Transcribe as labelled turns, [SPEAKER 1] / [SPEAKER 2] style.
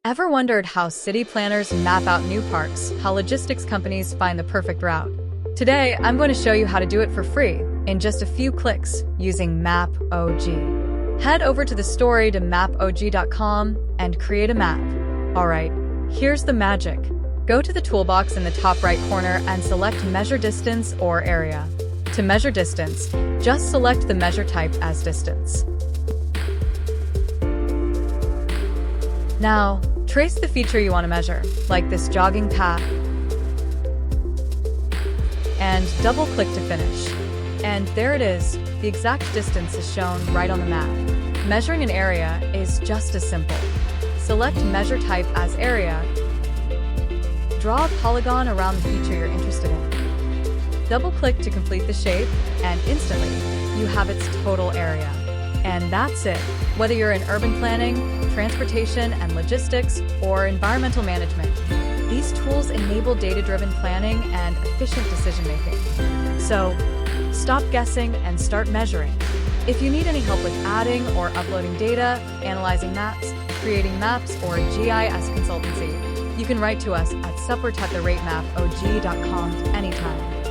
[SPEAKER 1] Ever wondered how city planners map out new parks, how logistics companies find the perfect route? Today, I'm going to show you how to do it for free in just a few clicks using MAPOG. Head over to the story to mapog.com and create a map. Alright, here's the magic. Go to the toolbox in the top right corner and select Measure Distance or Area. To measure distance, just select the measure type as distance. Now, trace the feature you want to measure, like this jogging path, and double-click to finish. And there it is, the exact distance is shown right on the map. Measuring an area is just as simple. Select Measure Type as Area. Draw a polygon around the feature you're interested in. Double-click to complete the shape, and instantly, you have its total area. And that's it. Whether you're in urban planning, transportation and logistics, or environmental management, these tools enable data-driven planning and efficient decision-making. So, stop guessing and start measuring. If you need any help with adding or uploading data, analyzing maps, creating maps, or GIS consultancy, you can write to us at support@theratemaPog.com anytime.